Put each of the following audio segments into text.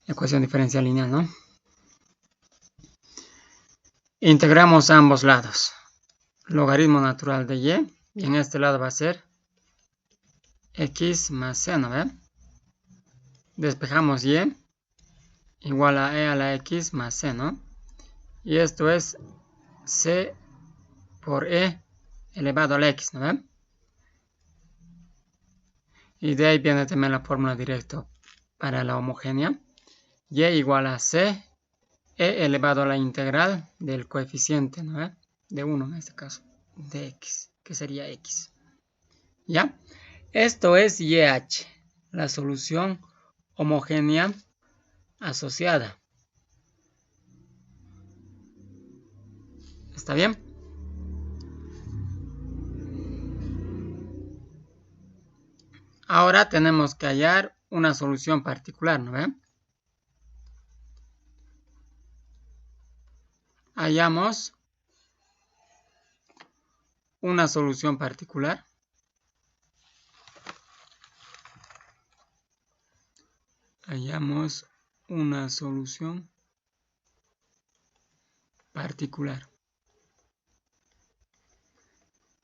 ecuación diferencial lineal, ¿no? Integramos ambos lados. Logaritmo natural de y. Y en este lado va a ser x más c, ¿no ven? Despejamos y igual a e a la x más c, ¿no? Y esto es c por e elevado a la x, ¿no ven? Y de ahí viene también la fórmula directa para la homogénea. Y igual a c e elevado a la integral del coeficiente, ¿no? De 1 en este caso, de x, que sería x. ¿Ya? Esto es YH, la solución homogénea asociada. ¿Está bien? Ahora tenemos que hallar una solución particular, ¿no ven? Hallamos una solución particular. Hallamos una solución particular.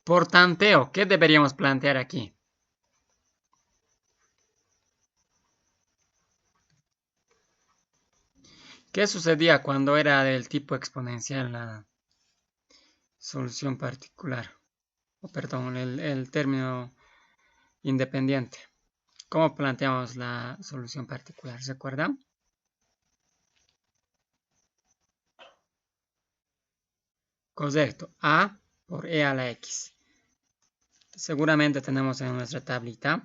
Por tanteo, ¿qué deberíamos plantear aquí? ¿Qué sucedía cuando era del tipo exponencial la solución particular? Perdón, el término independiente. ¿Cómo planteamos la solución particular? ¿Se acuerdan? Correcto. A por e a la x. Seguramente tenemos en nuestra tablita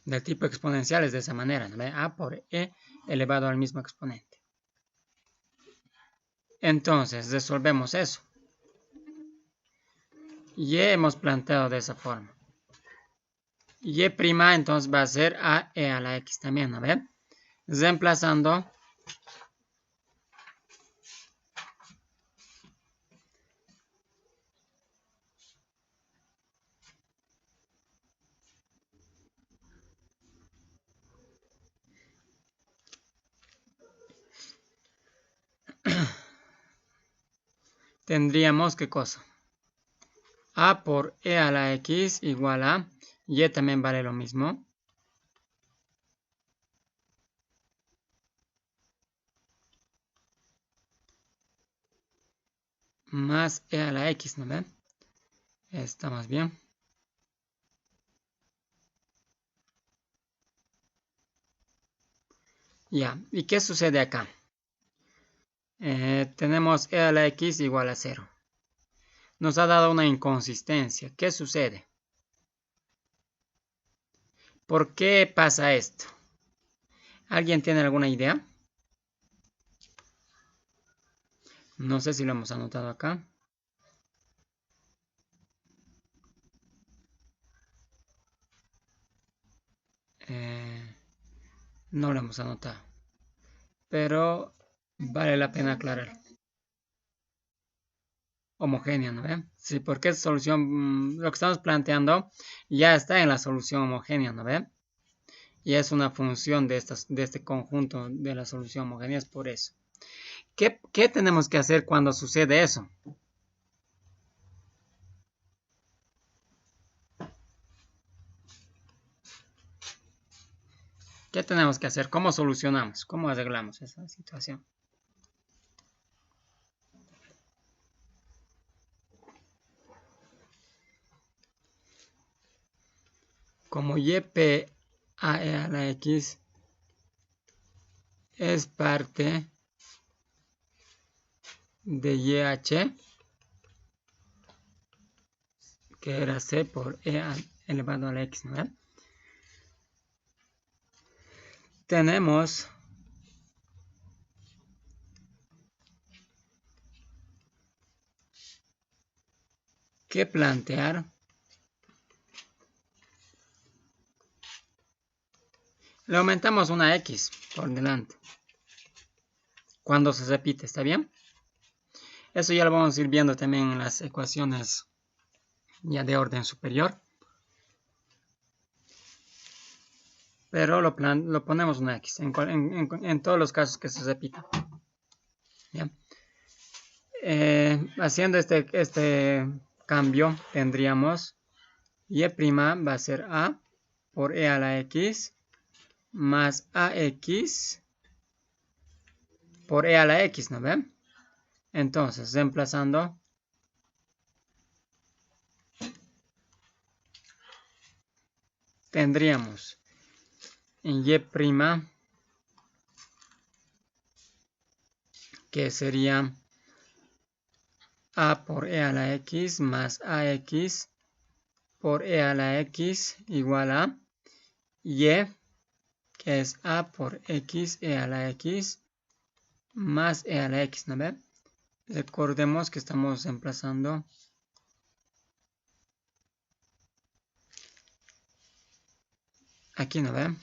del tipo exponencial es de esa manera, ¿no? A por e elevado al mismo exponente. Entonces, resolvemos eso. Y hemos planteado de esa forma. Y' entonces va a ser a e a la x también, ¿no ven? Reemplazando tendríamos ¿qué cosa? A por e a la x igual a y también vale lo mismo. Más e a la x, ¿no ven? Estamos bien. Ya, ¿y qué sucede acá? Tenemos e a la x igual a 0. Nos ha dado una inconsistencia. ¿Qué sucede? ¿Por qué pasa esto? ¿Alguien tiene alguna idea? No sé si lo hemos anotado acá. No lo hemos anotado. Pero vale la pena aclarar. Homogénea, ¿no ven? Sí, porque es solución, lo que estamos planteando ya está en la solución homogénea, ¿no ven? Y es una función de este conjunto de la solución homogénea, es por eso. ¿Qué tenemos que hacer cuando sucede eso? ¿Qué tenemos que hacer? ¿Cómo solucionamos? ¿Cómo arreglamos esa situación? Como YP a e a la x es parte de YH, que era c por e elevado a la x, ¿no? Tenemos que plantear le aumentamos una x por delante cuando se repite, ¿está bien? Eso ya lo vamos a ir viendo también en las ecuaciones ya de orden superior. pero lo ponemos una X en todos los casos que se repita. ¿Ya? Haciendo este cambio tendríamos y' va a ser A por E a la X más AX por E a la X, ¿no ven? Entonces, reemplazando, tendríamos en Y' que sería A por E a la X más AX por E a la X igual a Y, que es A por X E a la X más E a la X, ¿no ve? Recordemos que estamos reemplazando aquí, ¿no ve?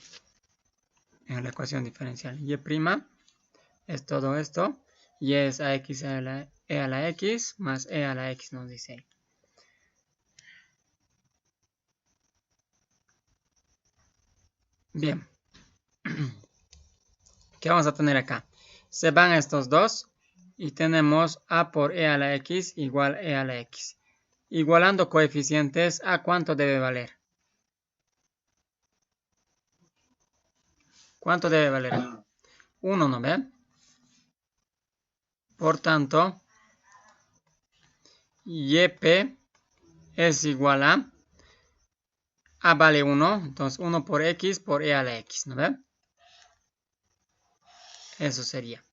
En la ecuación diferencial. Y' es todo esto. Y es AX E a la X más E a la X, nos dice ahí. Bien. ¿Qué vamos a tener acá? Se van estos dos y tenemos A por E a la X igual E a la X. Igualando coeficientes, ¿A cuánto debe valer? ¿Cuánto debe valer? 1, ¿no ve? Por tanto, YP es igual A vale 1, entonces 1 por X por E a la X, ¿no ve? Eso sería.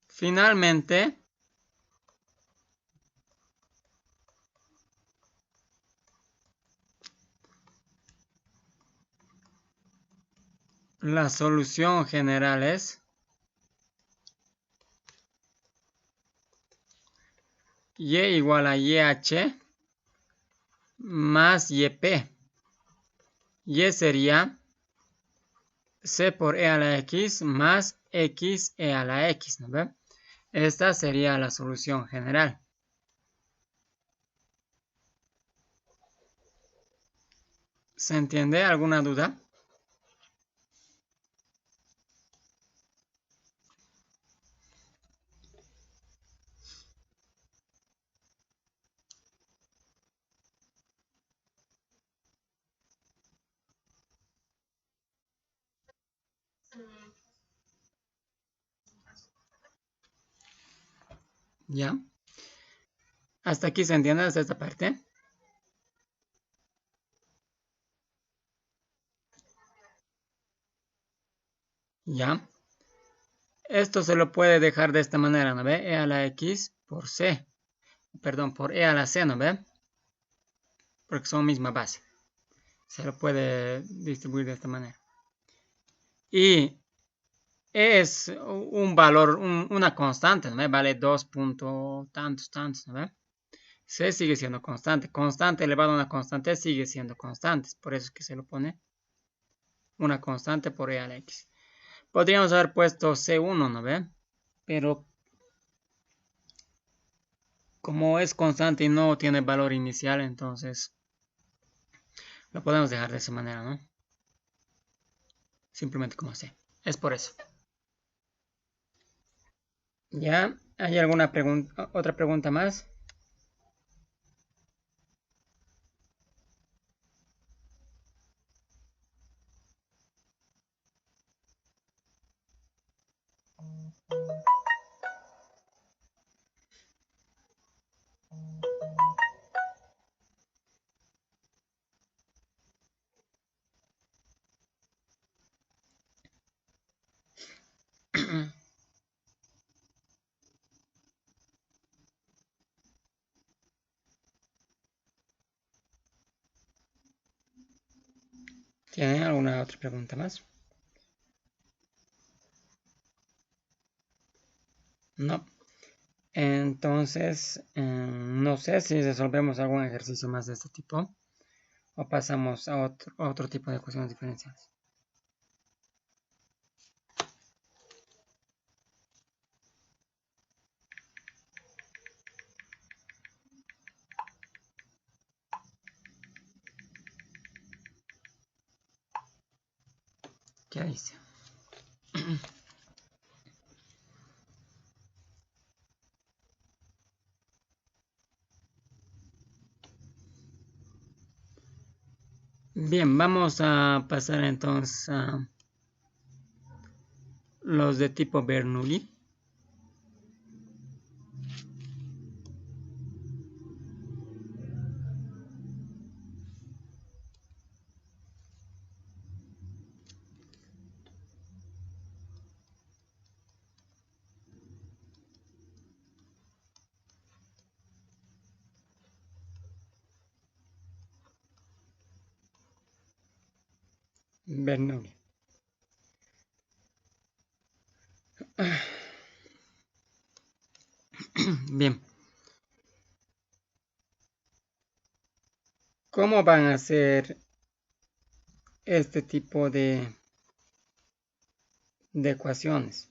Finalmente, la solución general es Y igual a YH más YP. Y sería C por E a la X más X E a la X, ¿no ve? Esta sería la solución general. ¿Se entiende? ¿Alguna duda? ¿Ya? ¿Hasta aquí se entiende? ¿Hasta esta parte? ¿Ya? Esto se lo puede dejar de esta manera, ¿no ve? E a la X por C. Perdón, por E a la C, ¿no ve? Porque son misma base. Se lo puede distribuir de esta manera. Y es un valor, una constante, ¿no ve? Vale 2 puntos tantos, ¿no ve? C sigue siendo constante. Constante elevado a una constante sigue siendo constante. Por eso es que se lo pone una constante por E a la X. Podríamos haber puesto C1, ¿no ve? Pero como es constante y no tiene valor inicial, entonces lo podemos dejar de esa manera, ¿no? Simplemente como C. Es por eso. ¿Ya? ¿Hay alguna pregunta, otra pregunta más? ¿Tienen alguna otra pregunta más? No. Entonces, no sé si resolvemos algún ejercicio más de este tipo o pasamos a otro tipo de ecuaciones diferenciales. ¿Qué dice? Bien, vamos a pasar entonces a los de tipo Bernoulli. Bernoulli. Bien. ¿Cómo van a ser este tipo de ecuaciones?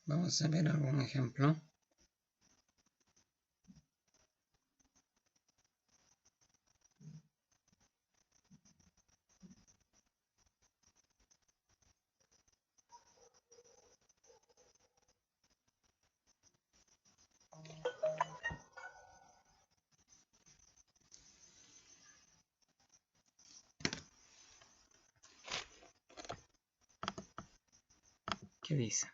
Vamos a ver algún ejemplo. ¿Qué dice?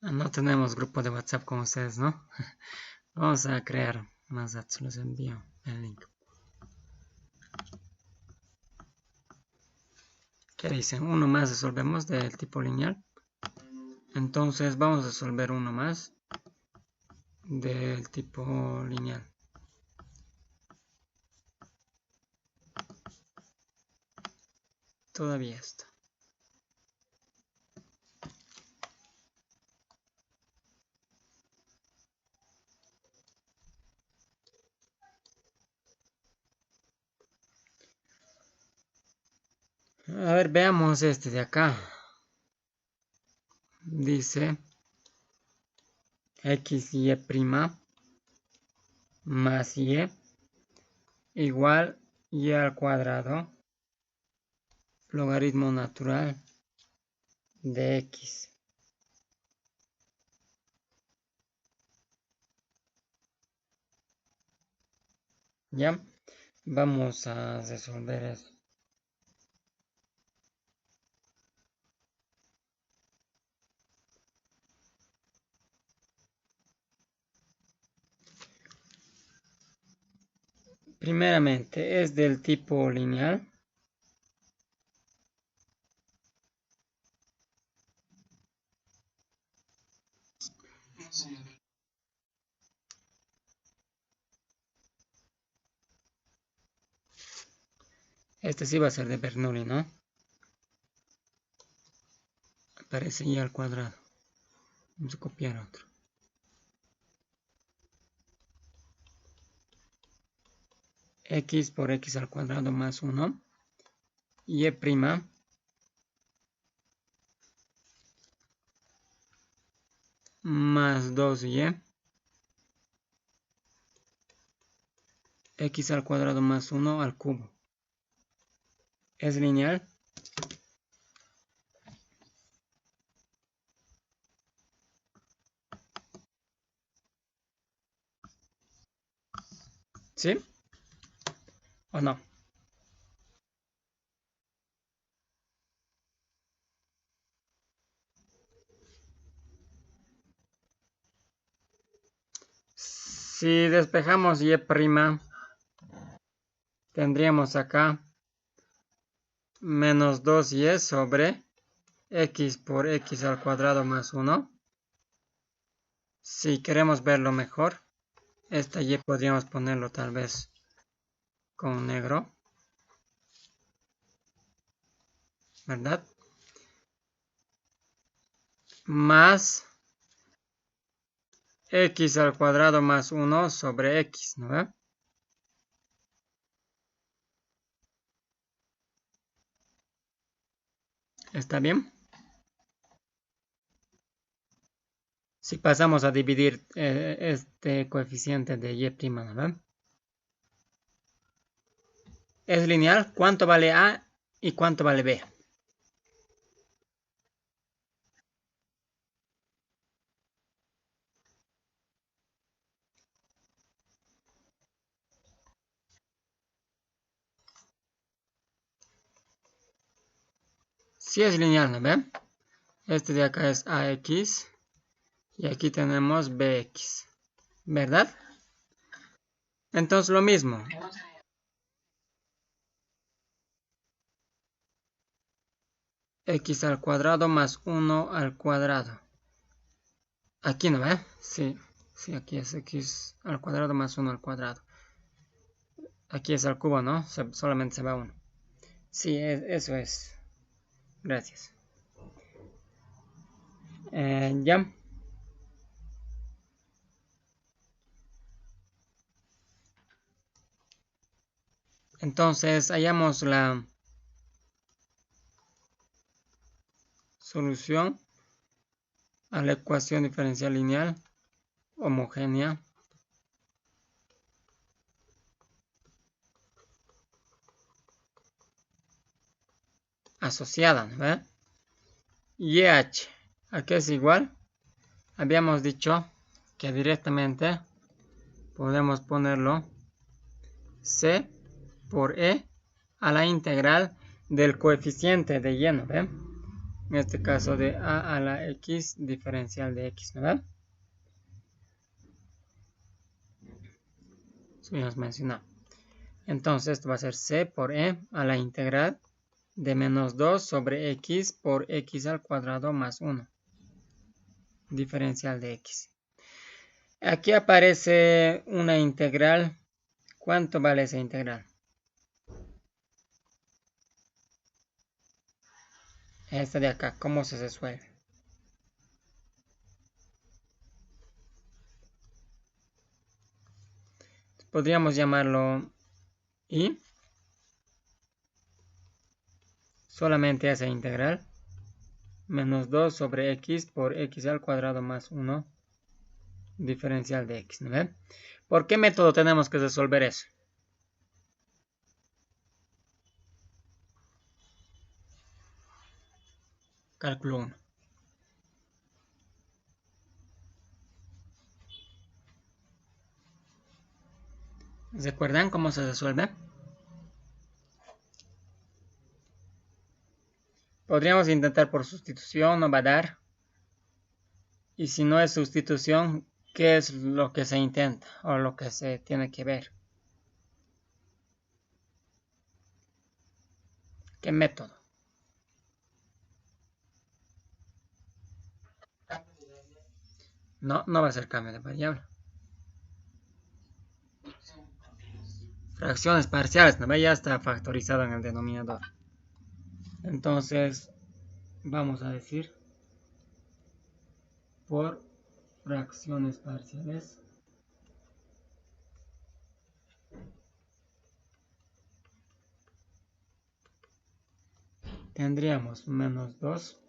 No tenemos grupo de WhatsApp con ustedes, ¿no? Vamos a crear más datos, les envío el link. ¿Qué dicen? Uno más resolvemos del tipo lineal. Entonces vamos a resolver uno más del tipo lineal. Todavía está. A ver, veamos este de acá. Dice xy' más y igual y al cuadrado logaritmo natural de x. ¿Ya? Vamos a resolver eso. Primeramente, es del tipo lineal. Este sí va a ser de Bernoulli, ¿no? Aparece y al cuadrado. Vamos a copiar otro. X por x al cuadrado más 1. Y' más 2y. X al cuadrado más 1 al cubo. ¿Es lineal? ¿Sí? ¿O no? Si despejamos y', tendríamos acá menos 2y sobre x por x al cuadrado más 1. Si queremos verlo mejor, esta y podríamos ponerlo tal vez con negro, ¿verdad? Más x al cuadrado más 1 sobre x, ¿no ve? ¿Está bien? Si pasamos a dividir este coeficiente de y', ¿no ve? Es lineal. ¿Cuánto vale a y cuánto vale b? Si es lineal, ¿no ve? Este de acá es ax y aquí tenemos bx, ¿verdad? Entonces lo mismo. X al cuadrado más 1 al cuadrado. Aquí, ¿no ve? Sí, aquí es x al cuadrado más 1 al cuadrado. Aquí es al cubo, ¿no? Solamente se va 1. Sí, eso es. Gracias. Ya. Entonces, hallamos la solución a la ecuación diferencial lineal homogénea asociada, ¿no? YH, ¿a qué es igual? Habíamos dicho que directamente podemos ponerlo C por E a la integral del coeficiente de Y, ¿no ve? En este caso de A a la X diferencial de X, ¿no ve? Eso ya os mencionó. Entonces esto va a ser C por E a la integral de menos 2 sobre X por X al cuadrado más 1. Diferencial de X. Aquí aparece una integral. ¿Cuánto vale esa integral? Esta de acá, ¿cómo se resuelve? Podríamos llamarlo y solamente esa integral menos 2 sobre x por x al cuadrado más 1 diferencial de x, ¿no ve? ¿Por qué método tenemos que resolver eso? Cálculo 1. ¿Recuerdan cómo se resuelve? Podríamos intentar por sustitución, no va a dar. Y si no es sustitución, ¿qué es lo que se intenta o lo que se tiene que ver? ¿Qué método? No, no va a ser cambio de variable. Fracciones parciales, ¿no ve? Ya está factorizado en el denominador. Entonces, vamos a decir por fracciones parciales tendríamos menos 2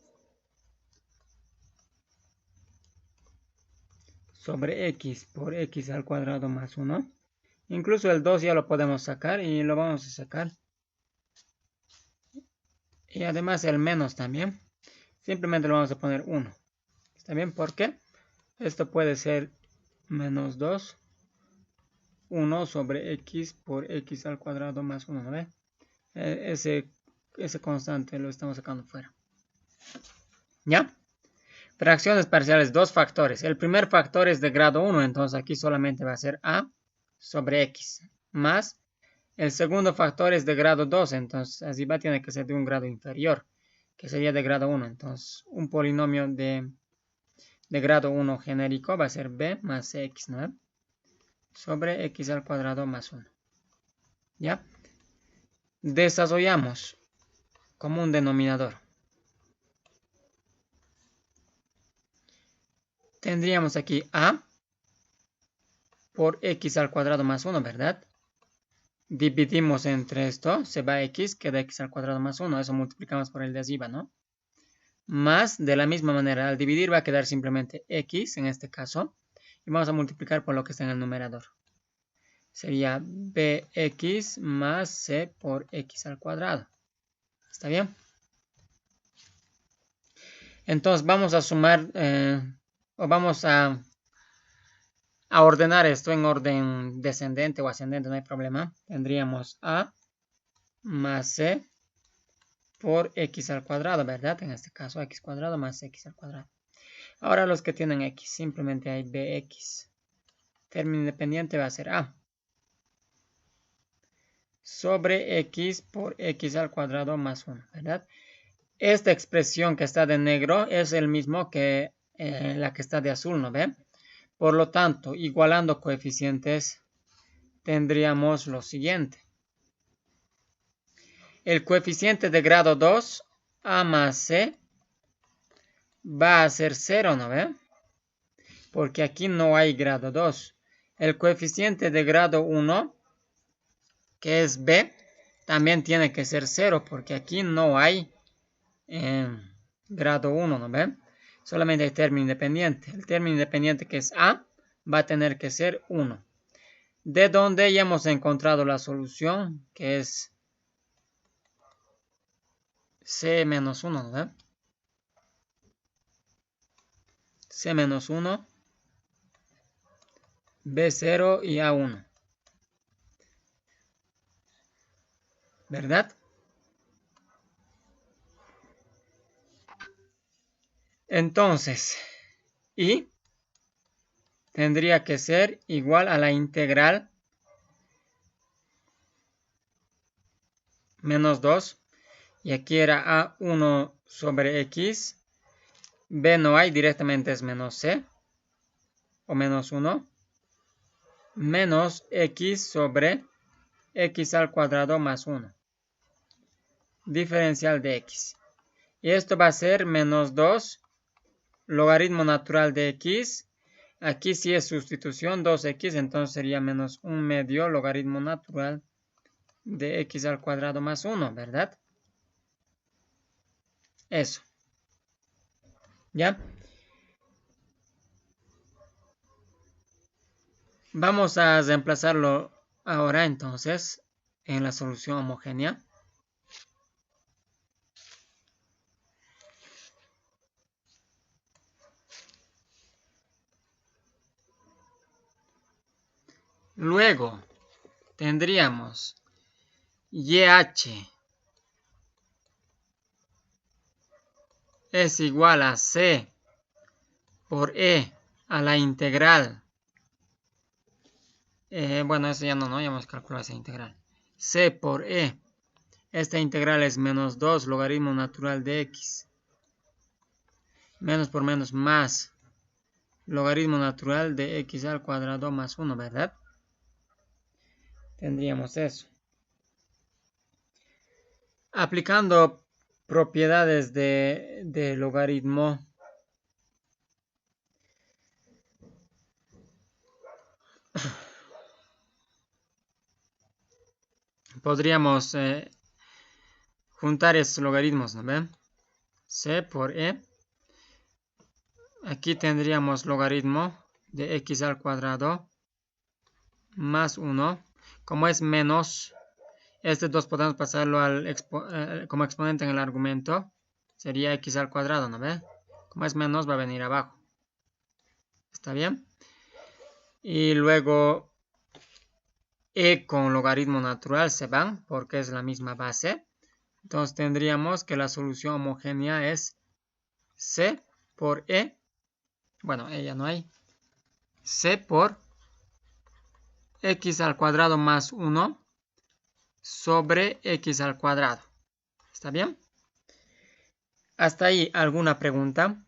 sobre x por x al cuadrado más 1. Incluso el 2 ya lo podemos sacar y lo vamos a sacar. Y además el menos también. Simplemente lo vamos a poner 1. ¿Está bien? ¿Por qué? Esto puede ser menos 2, 1 sobre x por x al cuadrado más 1, ¿no ve? Ese constante lo estamos sacando fuera. ¿Ya? Fracciones parciales, dos factores. El primer factor es de grado 1, entonces aquí solamente va a ser a sobre x. Más el segundo factor es de grado 2, entonces así va a tener que ser de un grado inferior, que sería de grado 1. Entonces un polinomio de grado 1 genérico va a ser b más x, ¿no? Sobre x al cuadrado más 1. ¿Ya? Desarrollamos como un denominador. Tendríamos aquí a por x al cuadrado más 1, ¿verdad? Dividimos entre esto, se va x, queda x al cuadrado más 1. Eso multiplicamos por el de arriba, ¿no? Más, de la misma manera, al dividir va a quedar simplemente x, en este caso. Y vamos a multiplicar por lo que está en el numerador. Sería bx más c por x al cuadrado. ¿Está bien? Entonces vamos a sumar, o vamos a ordenar esto en orden descendente o ascendente, no hay problema. Tendríamos a más c por x al cuadrado, ¿verdad? En este caso, x cuadrado más x al cuadrado. Ahora los que tienen x, simplemente hay bx. Término independiente va a ser a sobre x por x al cuadrado más 1, ¿verdad? Esta expresión que está de negro es el mismo que la que está de azul, ¿no ve? Por lo tanto, igualando coeficientes, tendríamos lo siguiente. El coeficiente de grado 2, a más c, va a ser 0, ¿no ve? Porque aquí no hay grado 2. El coeficiente de grado 1, que es b, también tiene que ser 0, porque aquí no hay grado 1, ¿no ve? Solamente hay término independiente. El término independiente, que es a, va a tener que ser 1. De donde ya hemos encontrado la solución, que es c menos 1, ¿no ve? C menos 1, B0 y A1. ¿Verdad? Entonces, y tendría que ser igual a la integral menos 2. Y aquí era A1 sobre X. B no hay, directamente es menos C. O menos 1. Menos X sobre X al cuadrado más 1. Diferencial de X. Y esto va a ser menos 2 logaritmo natural de X. Aquí sí es sustitución, 2x, entonces sería menos 1 medio logaritmo natural de x al cuadrado más 1, ¿verdad? Eso. ¿Ya? Vamos a reemplazarlo ahora entonces en la solución homogénea. Luego tendríamos YH es igual a C por E a la integral. Bueno, eso ya no, ya hemos calculado esa integral. C por E. Esta integral es menos 2 logaritmo natural de X. Menos por menos más logaritmo natural de X al cuadrado más 1, ¿verdad? Tendríamos eso. Aplicando propiedades de logaritmo, podríamos juntar estos logaritmos, ¿no ven? C por E. Aquí tendríamos logaritmo de X al cuadrado más 1. Como es menos, este 2 podemos pasarlo como exponente en el argumento. Sería X al cuadrado, ¿no ve? Como es menos, va a venir abajo. ¿Está bien? Y luego E con logaritmo natural se van porque es la misma base. Entonces tendríamos que la solución homogénea es C por e, bueno, e ya no hay, c por x al cuadrado más 1 sobre x al cuadrado. ¿Está bien? ¿Hasta ahí alguna pregunta?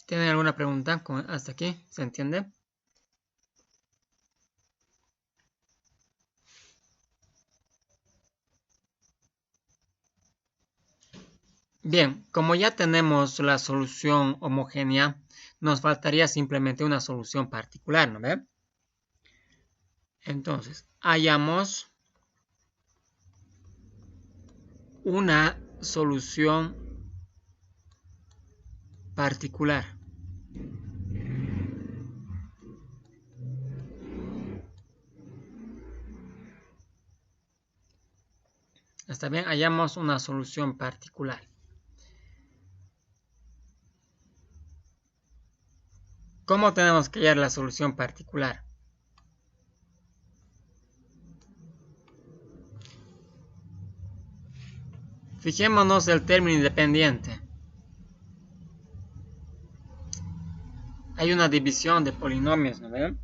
¿Tienen alguna pregunta hasta aquí? ¿Se entiende? Bien, como ya tenemos la solución homogénea, nos faltaría simplemente una solución particular, ¿no ve? Entonces, hallamos una solución particular. ¿Está bien? Hallamos una solución particular. ¿Cómo tenemos que hallar la solución particular? Fijémonos el término independiente. Hay una división de polinomios, ¿no ven?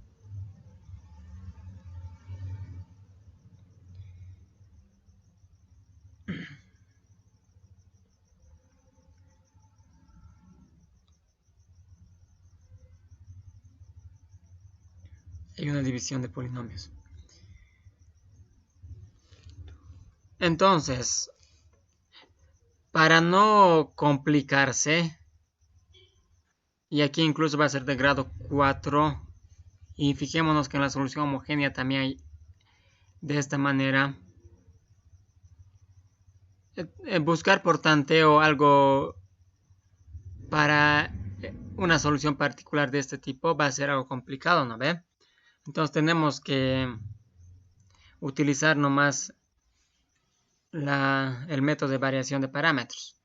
Hay una división de polinomios. Entonces, para no complicarse, y aquí incluso va a ser de grado 4, y fijémonos que en la solución homogénea también hay de esta manera. Buscar por tanteo algo para una solución particular de este tipo va a ser algo complicado, ¿no ve? Entonces tenemos que utilizar nomás el método de variación de parámetros.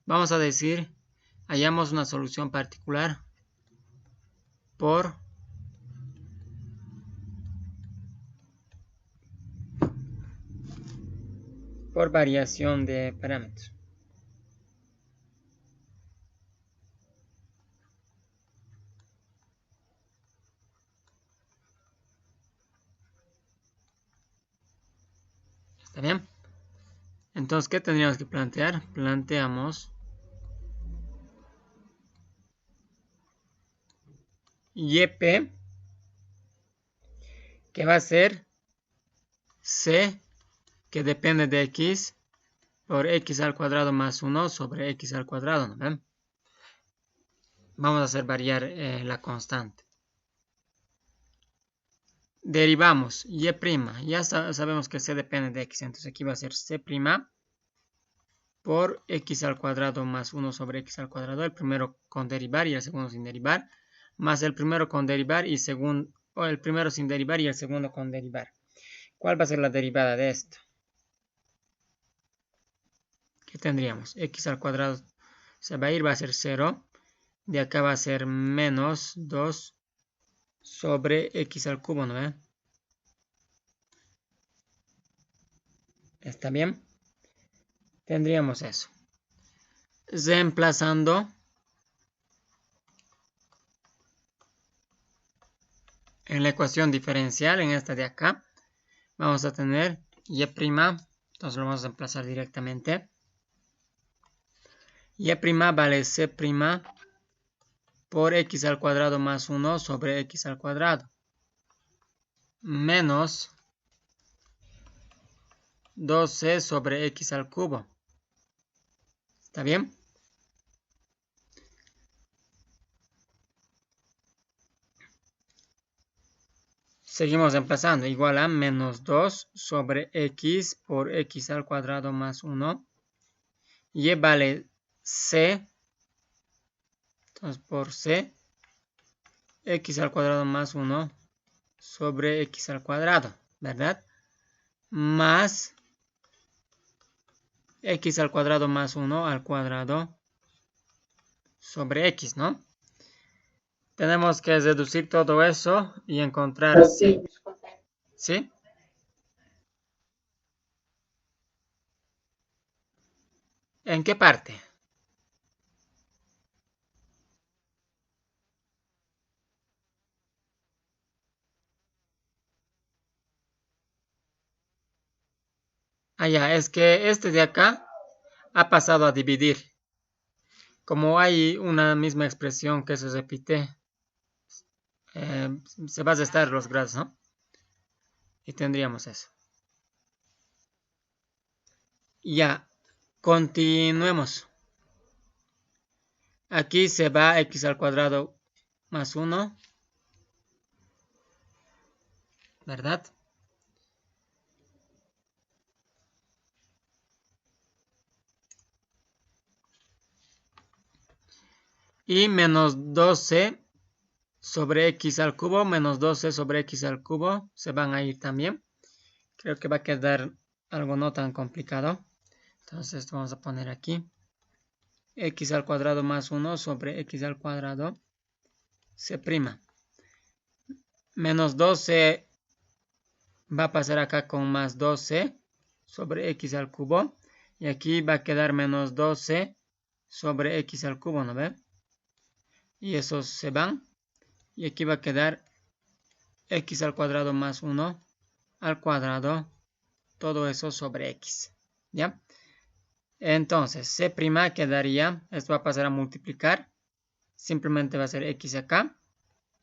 Vamos a decir, hallamos una solución particular por variación de parámetros. ¿Está bien? Entonces, ¿qué tendríamos que plantear? Planteamos YP, que va a ser C, que depende de X, por X al cuadrado más 1 sobre X al cuadrado, ¿no ven? Vamos a hacer variar la constante. Derivamos Y', ya sabemos que C depende de X, entonces aquí va a ser C' por X al cuadrado más 1 sobre X al cuadrado, el primero con derivar y el segundo sin derivar, más el primero con derivar y el primero sin derivar y el segundo con derivar. ¿Cuál va a ser la derivada de esto? ¿Qué tendríamos? X al cuadrado se va a ir, va a ser 0. De acá va a ser menos 2 sobre X al cubo, ¿no ve? ¿Está bien? Tendríamos eso. Reemplazando en la ecuación diferencial, en esta de acá, vamos a tener Y', entonces lo vamos a reemplazar directamente. Y' vale C' por X al cuadrado más 1 sobre X al cuadrado. Menos 2C sobre X al cubo. ¿Está bien? Seguimos reemplazando. Igual a menos 2 sobre X por X al cuadrado más 1. Y vale C. Entonces por C, X al cuadrado más 1 sobre X al cuadrado. ¿verdad? Más x al cuadrado más 1 al cuadrado sobre x, ¿no? Tenemos que deducir todo eso y encontrar c. ¿Sí? ¿En qué parte? Ah, ya, es que este de acá ha pasado a dividir. Como hay una misma expresión que se repite, se va a restar los grados, ¿no? Y tendríamos eso. Ya, continuemos. Aquí se va x al cuadrado más 1, ¿verdad? Y menos 12 sobre x al cubo, menos 12 sobre x al cubo, se van a ir también. Creo que va a quedar algo no tan complicado. Entonces vamos a poner aquí x al cuadrado más 1 sobre x al cuadrado c'. Menos 12 va a pasar acá con más 12 sobre x al cubo. Y aquí va a quedar menos 12 sobre x al cubo, ¿no ve? Y esos se van. Y aquí va a quedar x al cuadrado más 1 al cuadrado, todo eso sobre x. ¿Ya? Entonces, c' quedaría, esto va a pasar a multiplicar. Simplemente va a ser x acá.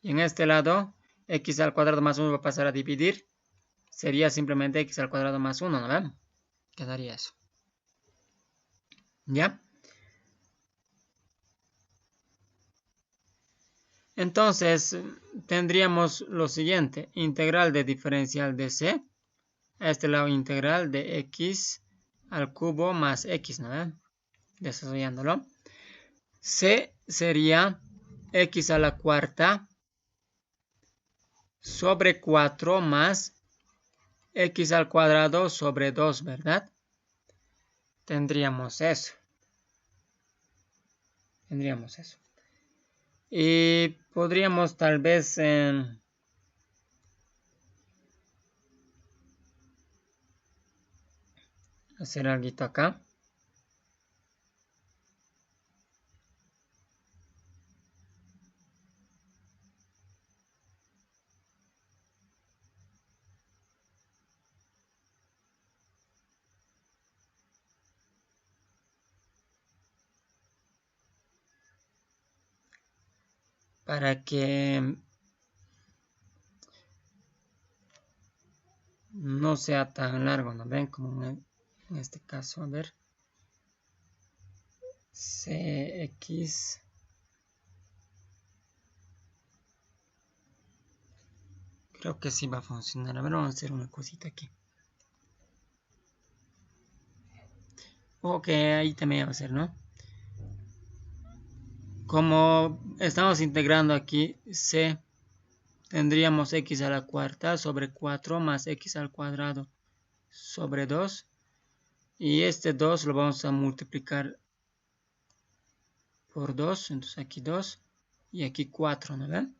Y en este lado, x al cuadrado más 1 va a pasar a dividir. Sería simplemente x al cuadrado más 1, ¿no ven? Quedaría eso. ¿Ya? Entonces, tendríamos lo siguiente. Integral de diferencial de c. A este lado integral de x al cubo más x, ¿no ven? Desarrollándolo. C sería x a la cuarta sobre 4 más x al cuadrado sobre 2, ¿verdad? Tendríamos eso. Y podríamos tal vez hacer algo acá. Para que no sea tan largo, ¿no ven? Como en este caso, a ver. Cx creo que sí va a funcionar. A ver, vamos a hacer una cosita aquí. Ok, ahí también va a ser, ¿no? Como estamos integrando aquí c, tendríamos x a la cuarta sobre 4 más x al cuadrado sobre 2. Y este 2 lo vamos a multiplicar por 2. Entonces aquí 2 y aquí 4, ¿no ven?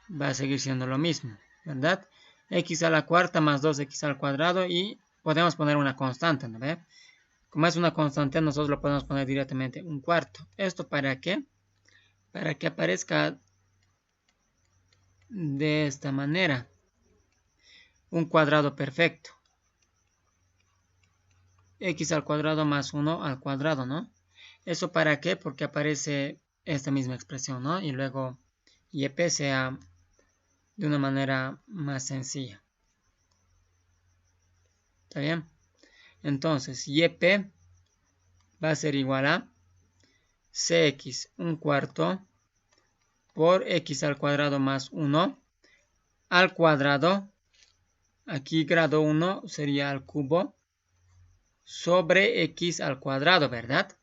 Va a seguir siendo lo mismo, ¿verdad? X a la cuarta más 2x al cuadrado y podemos poner una constante, ¿no ven? Como es una constante, nosotros lo podemos poner directamente un cuarto. ¿Esto para qué? Para que aparezca de esta manera. Un cuadrado perfecto. X al cuadrado más 1 al cuadrado, ¿no? ¿Eso para qué? Porque aparece esta misma expresión, ¿no? Y luego YP sea de una manera más sencilla. ¿Está bien? Entonces, YP va a ser igual a CX un cuarto por X al cuadrado más 1 al cuadrado. Aquí grado 1 sería al cubo sobre X al cuadrado, ¿verdad?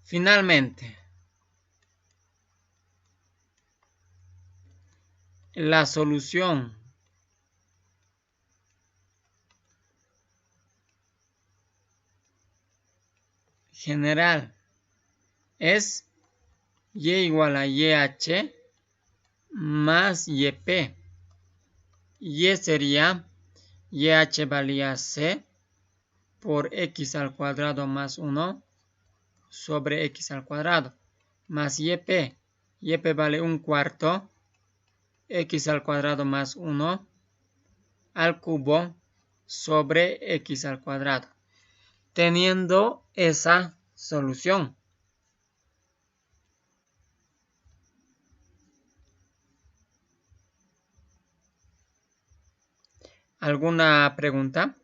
Finalmente, la solución general es y igual a YH más YP. Y sería YH valía C por X al cuadrado más 1 sobre X al cuadrado. Más YP. YP vale 1/4. X al cuadrado más 1 al cubo sobre X al cuadrado. Teniendo esa solución. ¿Alguna pregunta?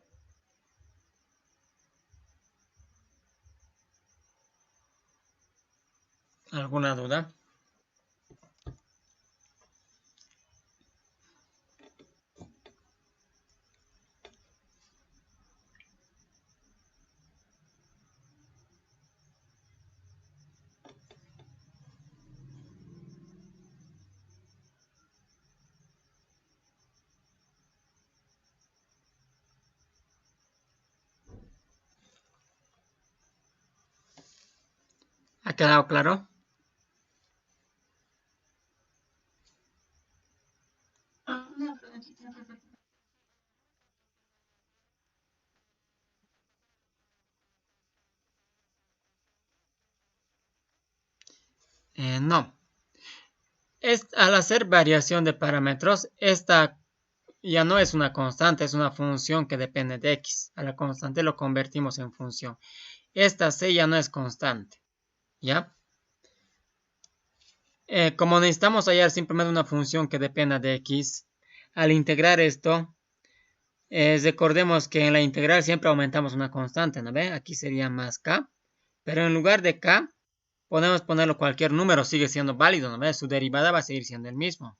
¿Alguna duda? ¿Ha quedado claro? No. Al hacer variación de parámetros, esta ya no es una constante, es una función que depende de x. A la constante lo convertimos en función. Esta c ya no es constante. ¿Ya? Como necesitamos hallar simplemente una función que dependa de x, al integrar esto, recordemos que en la integral siempre aumentamos una constante, ¿no ve? Aquí sería más k, pero en lugar de k, podemos ponerlo cualquier número, sigue siendo válido, ¿no ve? Su derivada va a seguir siendo el mismo,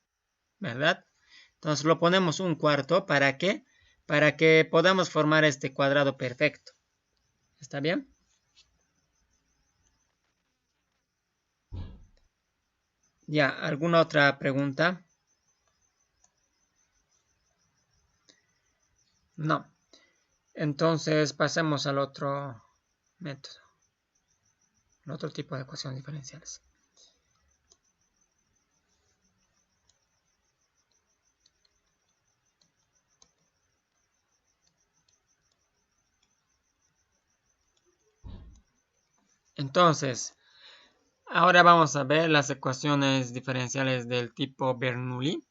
¿verdad? Entonces lo ponemos 1/4, ¿para qué? Para que podamos formar este cuadrado perfecto. ¿Está bien? Ya, ¿alguna otra pregunta? No. Entonces pasemos al otro método, al otro tipo de ecuaciones diferenciales. Entonces, ahora vamos a ver las ecuaciones diferenciales del tipo Bernoulli.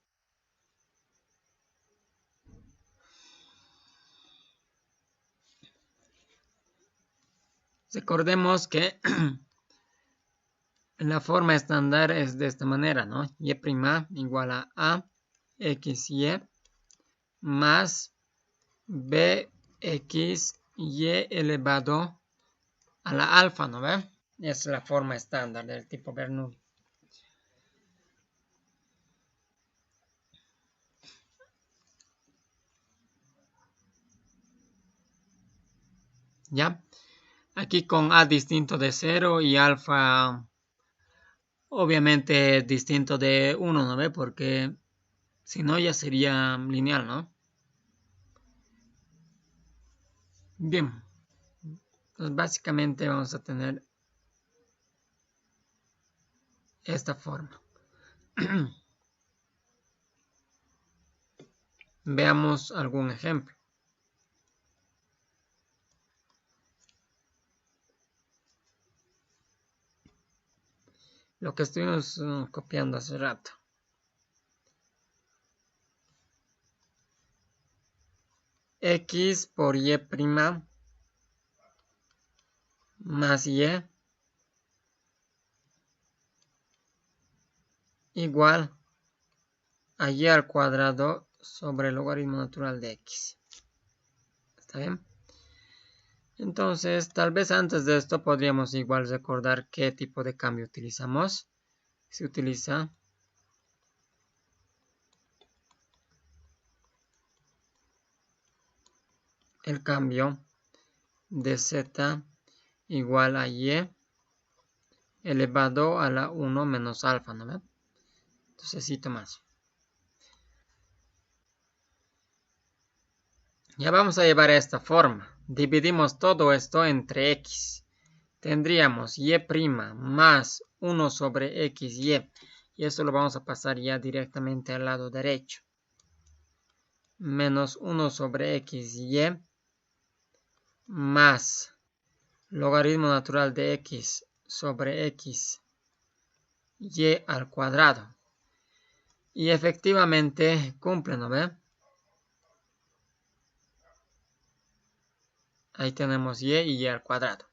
Recordemos que la forma estándar es de esta manera, ¿no? Y' igual a XY más BXY elevado a la alfa, ¿no ve? Es la forma estándar del tipo Bernoulli. ¿Ya? Aquí con A distinto de 0 y alfa obviamente distinto de 1, ¿no ve? Porque si no ya sería lineal, ¿no? Bien. Entonces básicamente vamos a tener esta forma. Veamos algún ejemplo. Lo que estuvimos copiando hace rato. X por Y' más Y igual a Y al cuadrado sobre el logaritmo natural de X. ¿Está bien? Entonces, tal vez antes de esto podríamos igual recordar qué tipo de cambio utilizamos. Se utiliza el cambio de z igual a y elevado a la 1 menos alfa, ¿no ve? Entonces cito más. Ya vamos a llevar a esta forma. Dividimos todo esto entre x. Tendríamos y' más 1 sobre xy. Y esto lo vamos a pasar ya directamente al lado derecho. Menos 1 sobre xy más logaritmo natural de x sobre x y al cuadrado. Y efectivamente cumple, ¿no ve? Ahí tenemos y al cuadrado.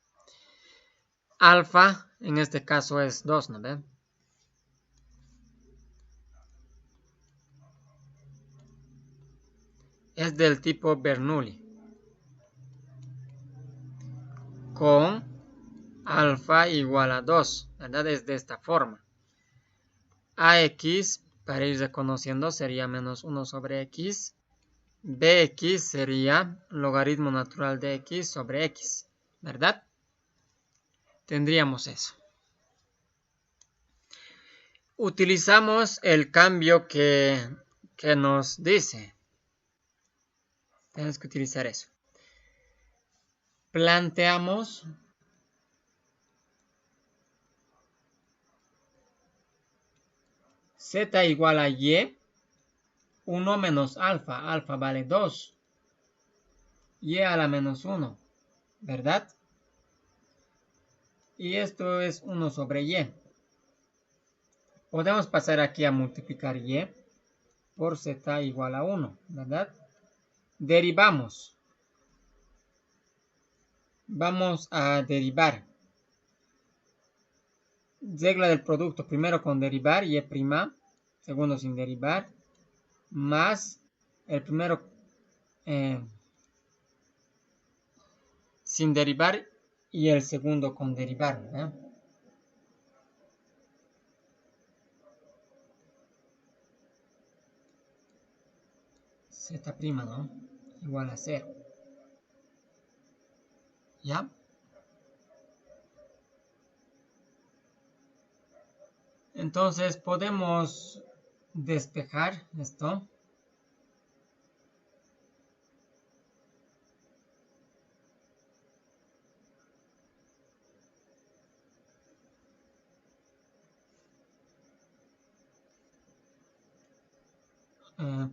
Alfa, en este caso es 2, ¿no ve? Es del tipo Bernoulli. Con alfa igual a 2, ¿verdad? Es de esta forma. AX, para ir reconociendo, sería menos 1 sobre x. BX sería logaritmo natural de x sobre x, ¿verdad? Tendríamos eso. Utilizamos el cambio que nos dice. Tenemos que utilizar eso. Planteamos z igual a y, 1 menos alfa. Alfa vale 2. Y a la menos 1, ¿verdad? Y esto es 1 sobre y. Podemos pasar aquí a multiplicar y por z igual a 1, ¿verdad? Derivamos. Vamos a derivar. Regla del producto. Primero con derivar, y'. Segundo sin derivar. Más el primero sin derivar y el segundo con derivar, ¿verdad? Z', ¿no? Igual a 0. ¿Ya? Entonces podemos despejar esto.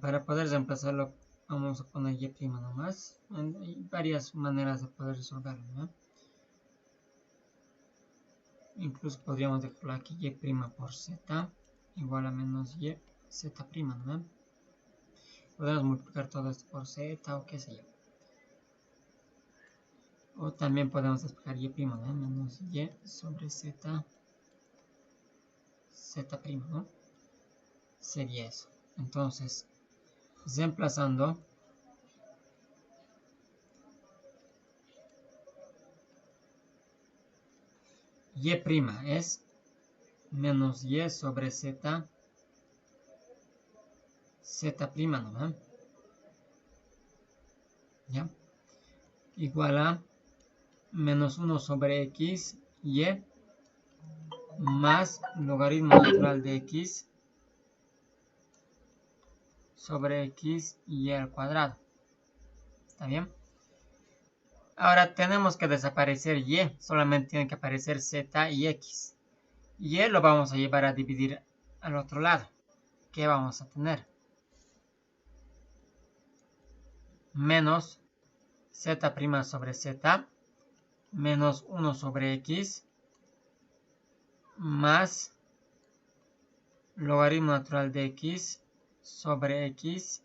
Para poder reemplazarlo, vamos a poner y' nomás. Hay varias maneras de poder resolverlo, ¿no? Incluso podríamos dejarlo aquí y' por z igual a menos y z', ¿no? Podemos multiplicar todo esto por z o qué sé yo. O también podemos despejar y', ¿no? Menos y sobre z, z', ¿no? Sería eso. Entonces, reemplazando, y' es menos y sobre z, z', ¿no? ¿Ya? Igual a menos 1 sobre x, y más logaritmo natural de x sobre x y al cuadrado. ¿Está bien? Ahora tenemos que desaparecer y, solamente tienen que aparecer z y x. Y lo vamos a llevar a dividir al otro lado. ¿Qué vamos a tener? Menos z' sobre z, menos 1 sobre x, más logaritmo natural de x sobre x,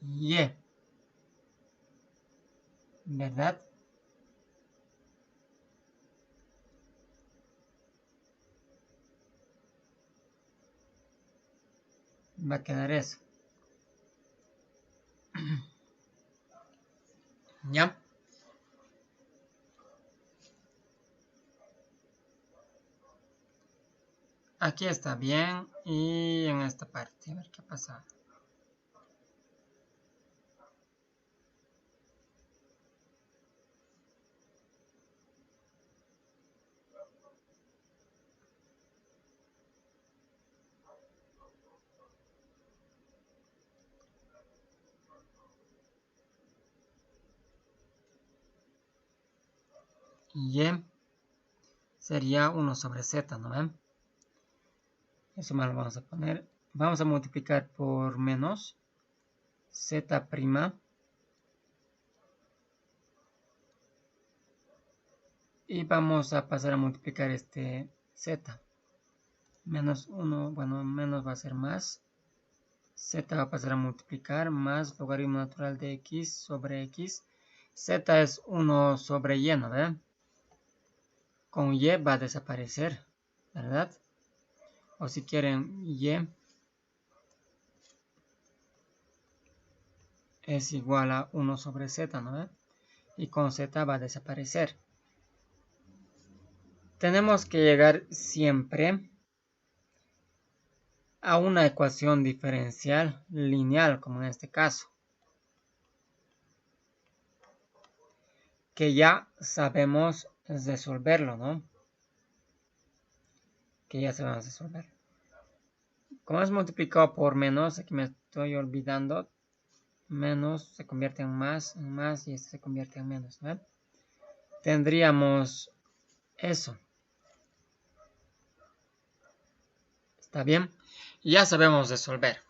y. ¿Verdad? Va a quedar eso. ¿Ya? Aquí está bien. Y en esta parte, a ver qué pasa. y sería 1 sobre z, ¿no ven? Eso más lo vamos a poner. Vamos a multiplicar por menos z'. Y vamos a pasar a multiplicar este z. Menos 1, bueno, menos va a ser más. Z va a pasar a multiplicar más logaritmo natural de x sobre x. Z es 1 sobre y, ¿no ven? Con y va a desaparecer, ¿verdad? O si quieren, y es igual a 1 sobre z, ¿no ven? Y con z va a desaparecer. Tenemos que llegar siempre a una ecuación diferencial lineal, como en este caso, que ya sabemos resolverlo, ¿no? Que ya sabemos resolver. Como es multiplicado por menos, aquí me estoy olvidando, menos se convierte en más y este se convierte en menos, ¿no? Tendríamos eso. ¿Está bien? Ya sabemos resolver.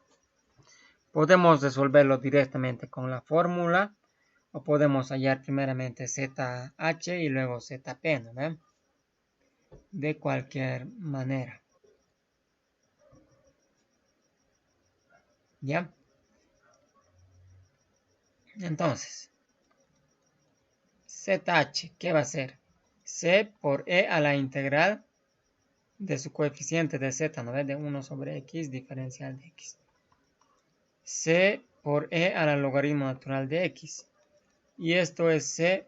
Podemos resolverlo directamente con la fórmula o podemos hallar primeramente ZH y luego ZP, ¿no ven? De cualquier manera. ¿Ya? Entonces, ZH, ¿qué va a ser? C por E a la integral de su coeficiente de z, ¿no ves? De 1 sobre x diferencial de x. C por E a la logaritmo natural de x. Y esto es C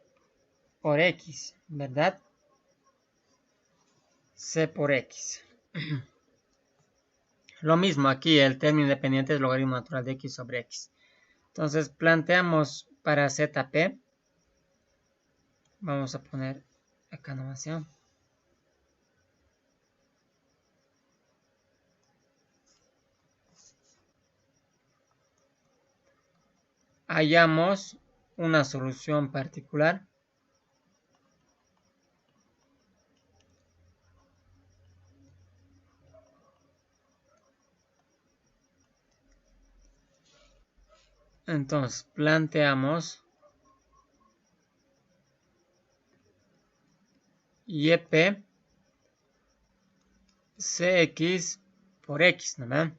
por x, ¿verdad? C por x. Lo mismo aquí, el término independiente es logaritmo natural de x sobre x. Entonces, planteamos para ZP. Vamos a poner acá nomás, ¿ya? Hallamos una solución particular. Entonces, planteamos YP CX por X, ¿no?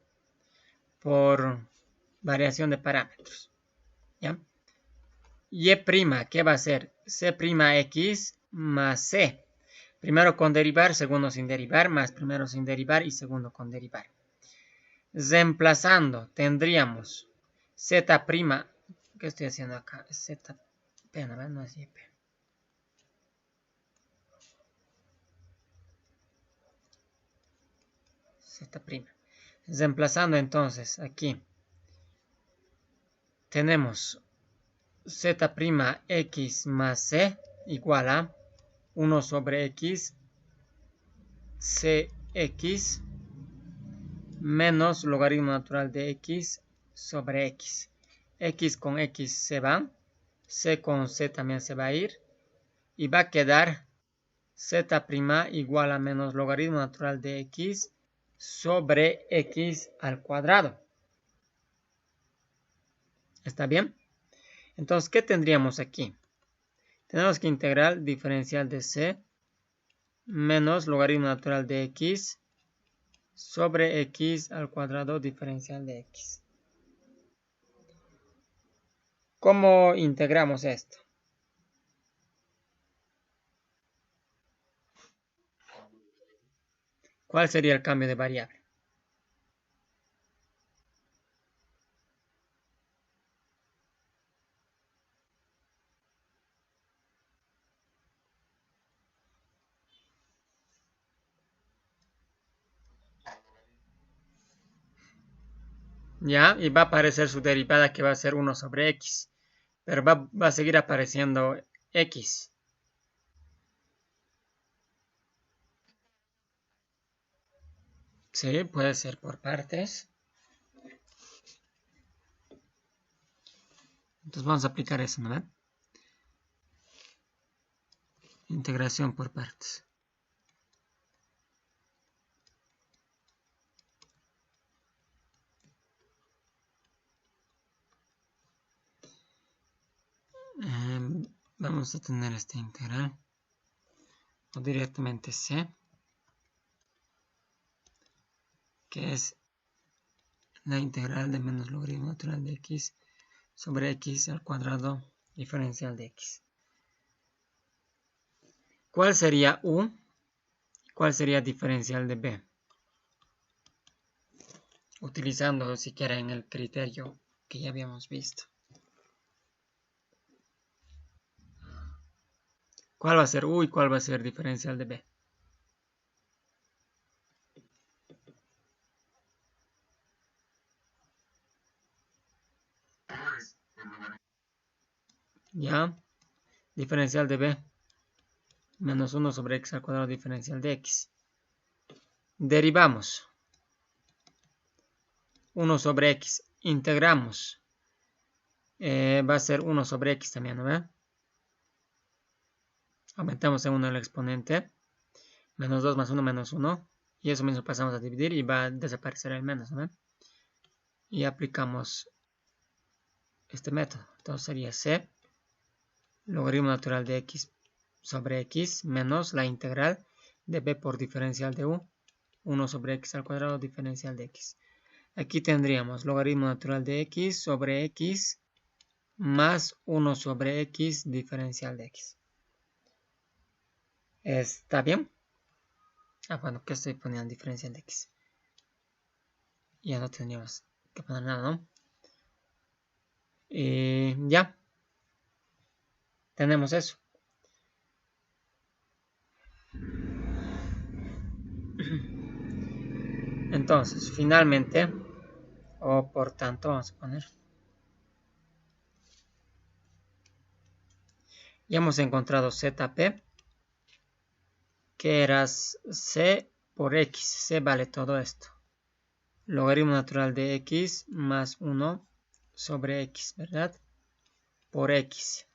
Por variación de parámetros. ¿Ya? Y', ¿qué va a ser? C'X más C. Primero con derivar, segundo sin derivar, más primero sin derivar y segundo con derivar. Reemplazando, tendríamos Z', ¿qué estoy haciendo acá? ZP, ¿no? No es YP. Z'. Reemplazando entonces aquí tenemos Z'X más C igual a 1 sobre X Cx menos logaritmo natural de X sobre X. X con X se va, C con C también se va a ir y va a quedar Z' igual a menos logaritmo natural de X sobre X al cuadrado. ¿Está bien? Entonces, ¿qué tendríamos aquí? Tenemos que integral diferencial de C menos logaritmo natural de X sobre X al cuadrado diferencial de X. ¿Cómo integramos esto? ¿Cuál sería el cambio de variable? ¿Ya? Y va a aparecer su derivada que va a ser 1 sobre X. Pero va a seguir apareciendo X. Sí, puede ser por partes. Entonces vamos a aplicar eso, ¿no? Integración por partes. Vamos a tener esta integral. O directamente C. Que es la integral de menos logaritmo natural de x sobre x al cuadrado diferencial de x. ¿Cuál sería u? ¿Cuál sería diferencial de b? Utilizando si quieren el criterio que ya habíamos visto. ¿Cuál va a ser u y cuál va a ser diferencial de b? ¿Ya? Diferencial de b. Menos 1 sobre x al cuadrado diferencial de x. Derivamos. 1 sobre x. Integramos. Va a ser 1 sobre x también, ¿no ve? Aumentamos en 1 el exponente. Menos 2 más 1 menos 1. Y eso mismo pasamos a dividir y va a desaparecer el menos, ¿no ve? Y aplicamos este método. Entonces sería c logaritmo natural de x sobre x menos la integral de b por diferencial de u, 1 sobre x al cuadrado diferencial de x. Aquí tendríamos logaritmo natural de x sobre x más 1 sobre x diferencial de x. ¿Está bien? Bueno, que estoy poniendo diferencial de x. Ya no tendríamos que poner nada, ¿no? Y ya. Tenemos eso. Entonces, finalmente, o por tanto, vamos a poner. Ya hemos encontrado ZP, que era C por X. C vale todo esto. Logaritmo natural de X más 1 sobre X, ¿verdad? Por X.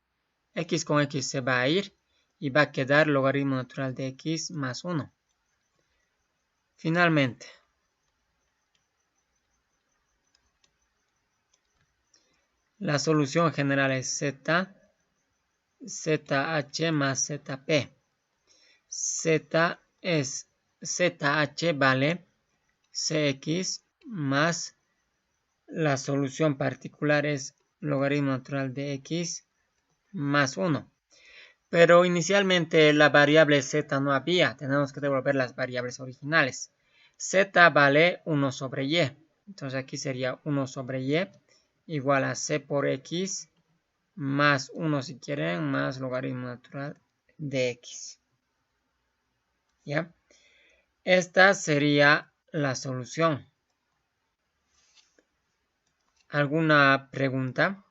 X con X se va a ir y va a quedar logaritmo natural de X más 1. Finalmente, la solución general es Z, ZH más ZP. Z es ZH vale Cx más la solución particular es logaritmo natural de X más 1. Pero inicialmente la variable Z no había. Tenemos que devolver las variables originales. Z vale 1 sobre Y. Entonces aquí sería 1 sobre Y igual a C por X más 1 si quieren más logaritmo natural de X. ¿Ya? Esta sería la solución. ¿Alguna pregunta?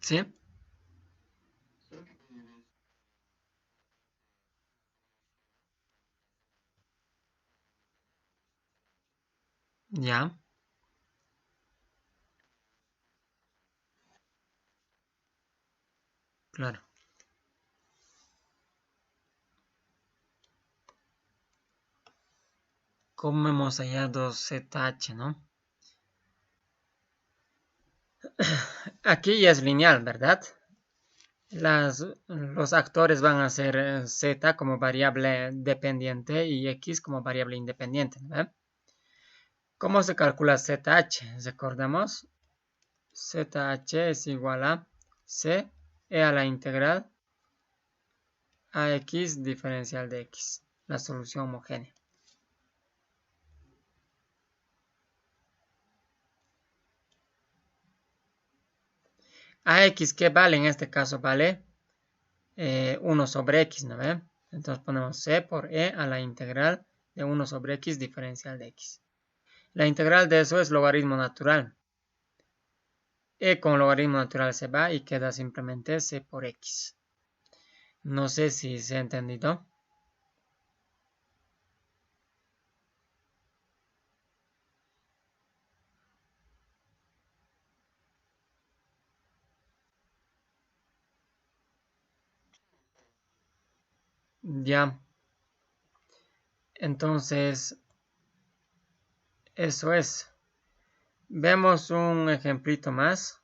¿Sí? Ya. Claro. ¿Cómo hemos hallado ZH, no? Aquí ya es lineal, ¿verdad? Los actores van a ser Z como variable dependiente y X como variable independiente, ¿no? ¿Cómo se calcula ZH? Recordemos. ZH es igual a C e a la integral a X diferencial de X, la solución homogénea. AX, ¿qué vale? En este caso vale 1 sobre X, ¿no ve? Entonces ponemos C por E a la integral de 1 sobre X diferencial de X. La integral de eso es logaritmo natural. E con logaritmo natural se va y queda simplemente c por x. No sé si se ha entendido. Ya. Entonces, eso es. Vemos un ejemplito más.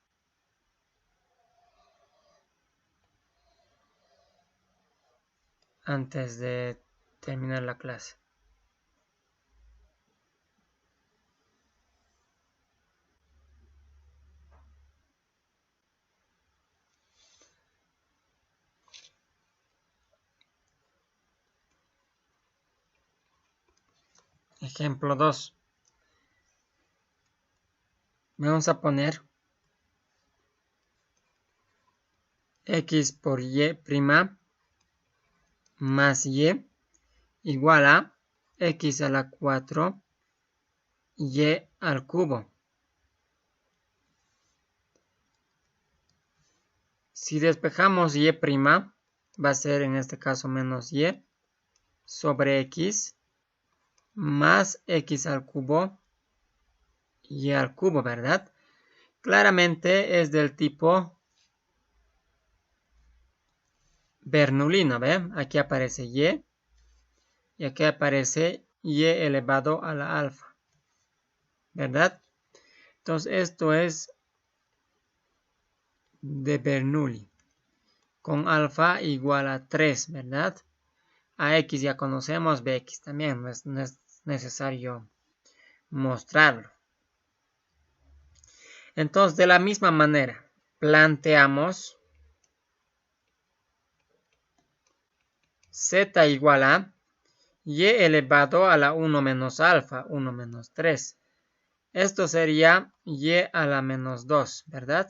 Antes de terminar la clase. Ejemplo 2. Vamos a poner x por y' más y igual a x a la 4 y al cubo. Si despejamos y', va a ser en este caso menos y sobre x más x al cubo y al cubo, ¿verdad? Claramente es del tipo Bernoulli, ¿ve? Aquí aparece y aquí aparece y elevado a la alfa, ¿verdad? Entonces esto es de Bernoulli con alfa igual a 3, ¿verdad? A x ya conocemos, bx también, no es necesario mostrarlo. Entonces, de la misma manera, planteamos z igual a y elevado a la 1 menos alfa, 1 menos 3. Esto sería y a la menos 2, ¿verdad?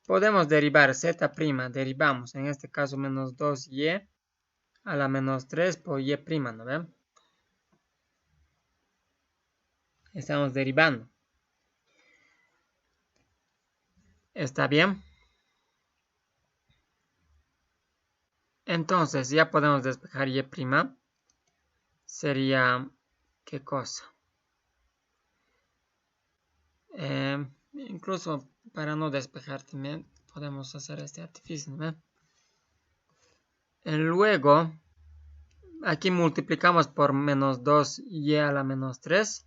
Podemos derivar z', derivamos, en este caso menos 2y a la menos 3 por y', ¿no ven? Estamos derivando. ¿Está bien? Entonces ya podemos despejar y'. Sería, ¿qué cosa? Incluso para no despejar también podemos hacer este artificio, ¿no? Luego, aquí multiplicamos por menos 2y a la menos 3.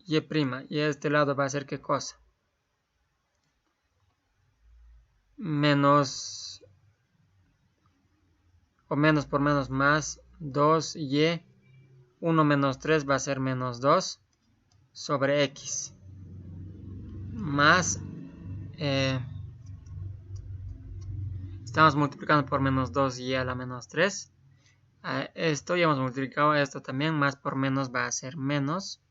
Y'. Y este lado va a ser ¿qué cosa? Menos, o menos por menos más 2y. 1 menos 3 va a ser menos 2 sobre x. Más, estamos multiplicando por menos 2y a la menos 3. Esto ya hemos multiplicado esto también. Más por menos va a ser menos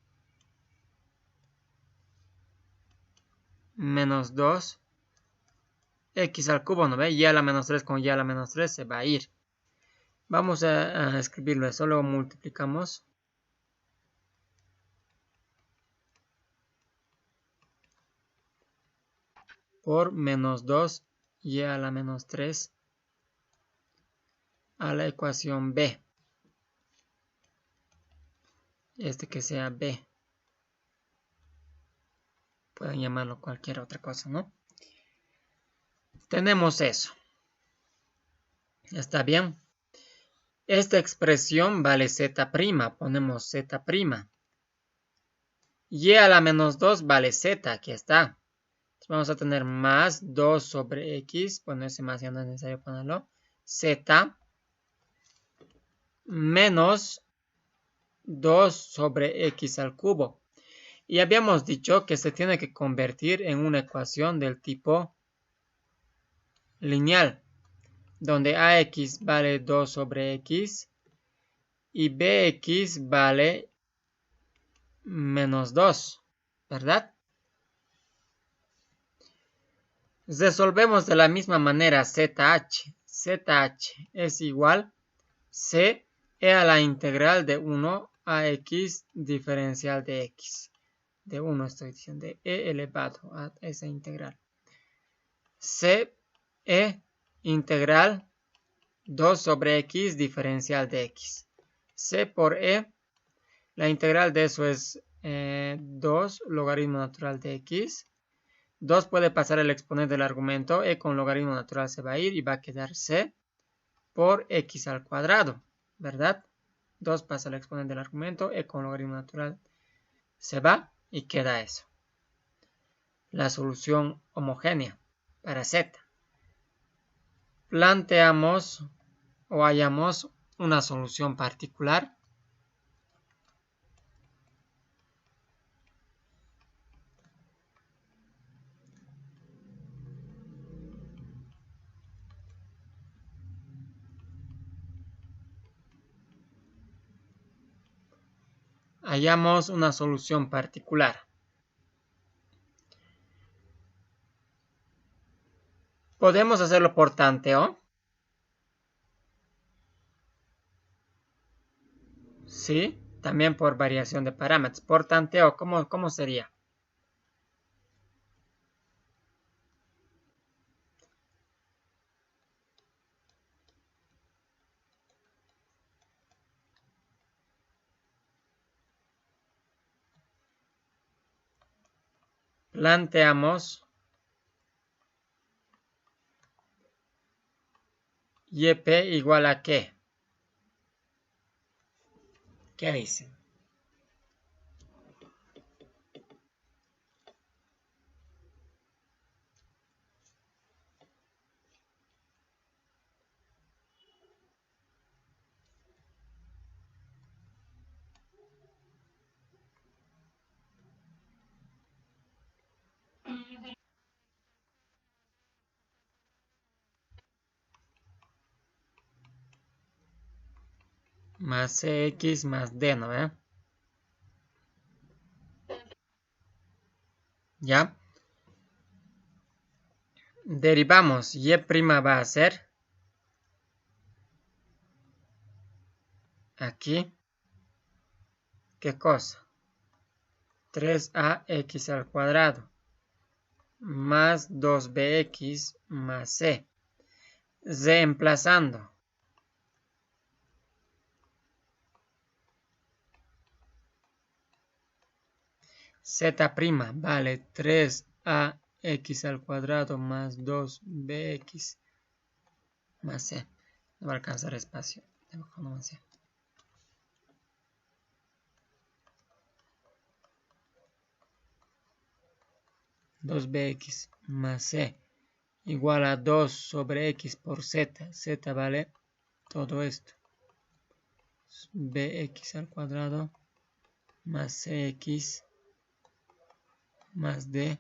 2 x al cubo, ¿no ve? Y a la menos 3 con y a la menos 3 se va a ir. Vamos a escribirlo, eso lo multiplicamos. Por menos 2 y a la menos 3 a la ecuación b. Este que sea b. Pueden llamarlo cualquier otra cosa, ¿no? Tenemos eso. ¿Está bien? Esta expresión vale z'. Ponemos z'. Y a la menos 2 vale z. Aquí está. Entonces vamos a tener más 2 sobre x. Bueno, ese más ya no es necesario ponerlo. Z menos 2 sobre x al cubo. Y habíamos dicho que se tiene que convertir en una ecuación del tipo lineal, donde ax vale 2 sobre x y bx vale menos 2, ¿verdad? Resolvemos de la misma manera ZH. ZH es igual C a la integral de 1 a x diferencial de x. De 1 estoy diciendo, de e elevado a esa integral. C, e integral 2 sobre x diferencial de x. C por e, la integral de eso es 2 logaritmo natural de x. 2 puede pasar el exponente del argumento, e con logaritmo natural se va a ir y va a quedar c por x al cuadrado, ¿verdad? 2 pasa el exponente del argumento, e con logaritmo natural se va y queda eso. La solución homogénea para z. Planteamos o hallamos una solución particular. Hallamos una solución particular. ¿Podemos hacerlo por tanteo? Sí, también por variación de parámetros. Por tanteo, ¿cómo sería? Planteamos YP igual a ¿qué? ¿Qué dicen? Más CX más D, ¿no? ¿Ya? Derivamos. Y' va a ser aquí. ¿Qué cosa? 3ax al cuadrado más 2bx más c. Reemplazando. Z' vale 3ax al cuadrado más 2bx más c. No va a alcanzar espacio. Debajo no va a ser. 2bx más c igual a 2 sobre x por z. Z vale todo esto. Bx al cuadrado más cx más d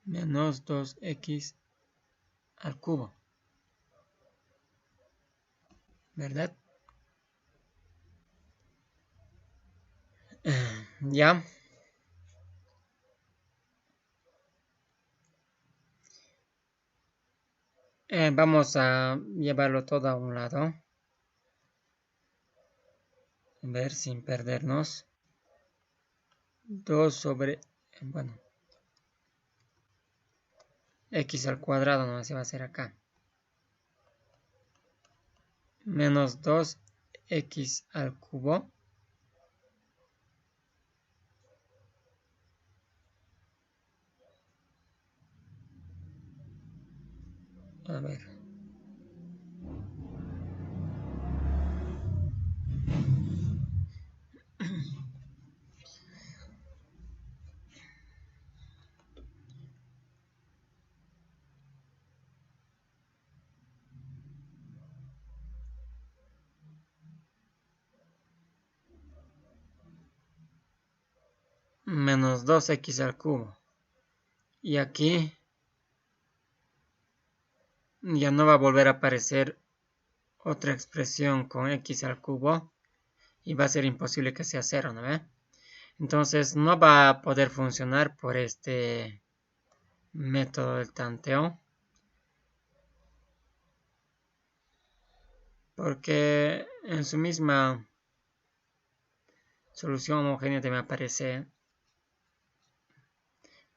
menos 2x al cubo. ¿Verdad? Ya. Vamos a llevarlo todo a un lado. A ver, sin perdernos. 2 sobre, bueno, x al cuadrado no se va a hacer acá. Menos 2x al cubo. A ver. Menos 2x al cubo. Y aquí ya no va a volver a aparecer otra expresión con x al cubo. Y va a ser imposible que sea 0, ¿no ve? Entonces no va a poder funcionar por este método del tanteo. Porque en su misma solución homogénea también aparece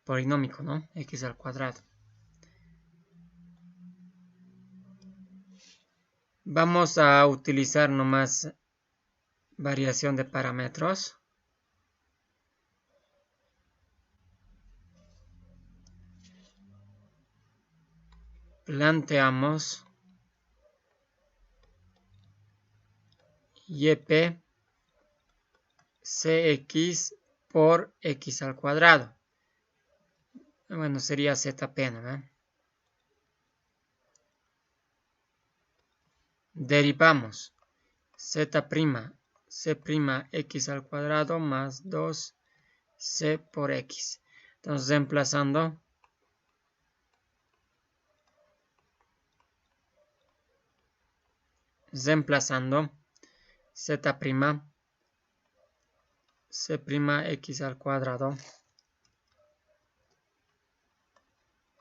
polinómico, ¿no? X al cuadrado. Vamos a utilizar nomás variación de parámetros. Planteamos YP CX por X al cuadrado. Bueno, sería ZP, ¿no? Derivamos Z', C' X al cuadrado más 2C por X. Entonces, reemplazando Z', C' X al cuadrado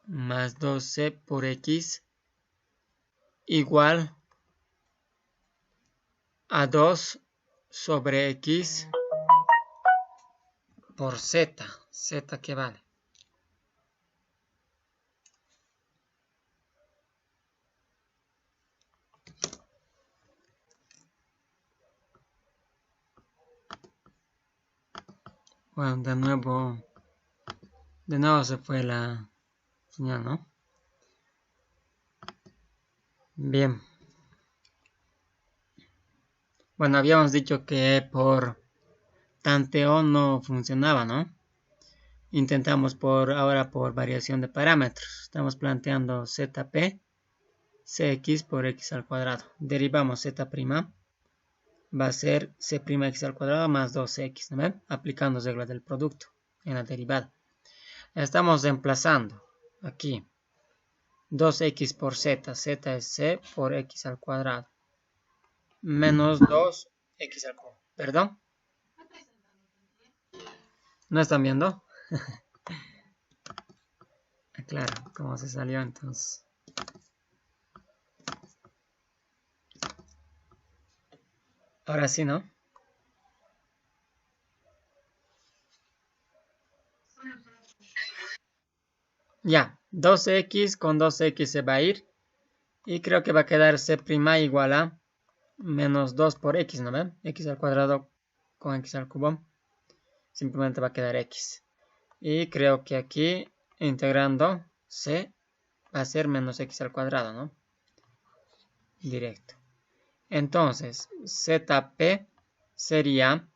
más 2C por X igual a 2 sobre X por Z. Z que vale. Bueno, de nuevo se fue la señal, ¿no? Bien. Bueno, habíamos dicho que por tanteo no funcionaba, ¿no? Intentamos ahora por variación de parámetros. Estamos planteando ZP CX por X al cuadrado. Derivamos Z'. Va a ser C'X al cuadrado más 2X, ¿no ven? Aplicando reglas del producto en la derivada. Estamos reemplazando aquí 2X por Z. Z es C por X al cuadrado. Menos 2X al cuadrado. ¿Perdón? ¿No están viendo? Claro, cómo se salió entonces. Ahora sí, ¿no? Ya, 2X con 2X se va a ir. Y creo que va a quedar C' igual a menos 2 por X, ¿no ven? X al cuadrado con X al cubo. Simplemente va a quedar X. Y creo que aquí, integrando C, va a ser menos X al cuadrado, ¿no? Directo. Entonces, ZP sería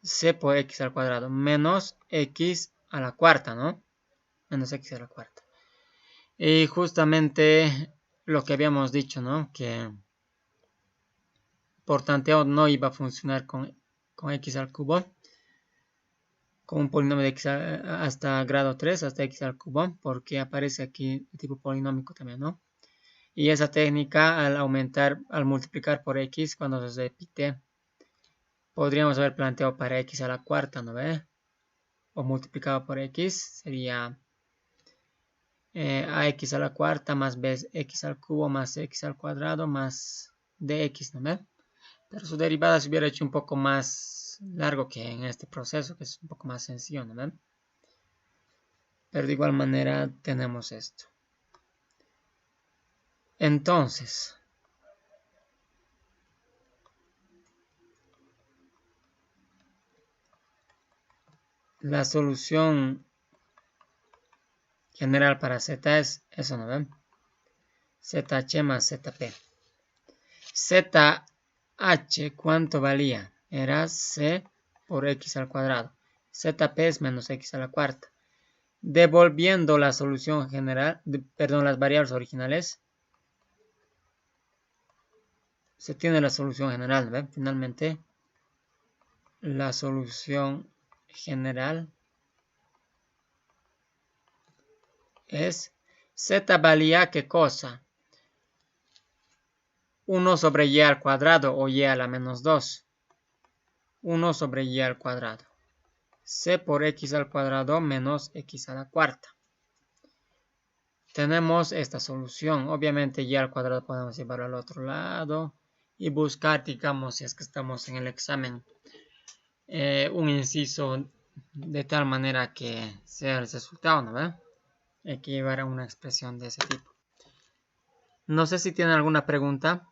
C por X al cuadrado menos X a la cuarta, ¿no? Menos X a la cuarta. Y justamente lo que habíamos dicho, ¿no? Que por tanteo no iba a funcionar con X al cubo. Con un polinomio de X hasta grado 3, hasta X al cubo. Porque aparece aquí el tipo polinómico también, ¿no? Y esa técnica al multiplicar por X cuando se repite, podríamos haber planteado para X a la cuarta, ¿no ve? O multiplicado por X sería AX a la cuarta más BX al cubo más X al cuadrado más DX, ¿no ve? Pero su derivada se hubiera hecho un poco más largo que en este proceso, que es un poco más sencillo, ¿no ve? Pero de igual manera tenemos esto. Entonces, la solución general para Z es eso, ¿no ven? ZH más ZP. ZH, ¿cuánto valía? Era C por X al cuadrado. ZP es menos X a la cuarta. Devolviendo la solución general, las variables originales, se tiene la solución general, ¿ven? Finalmente, la solución general es Z valía ¿qué cosa? 1 sobre y al cuadrado o y a la menos 2. 1 sobre y al cuadrado. C por X al cuadrado menos X a la cuarta. Tenemos esta solución. Obviamente y al cuadrado podemos llevarlo al otro lado y buscar, digamos, si es que estamos en el examen, un inciso de tal manera que sea el resultado, ¿no ve? Hay que llevar a una expresión de ese tipo. No sé si tienen alguna pregunta.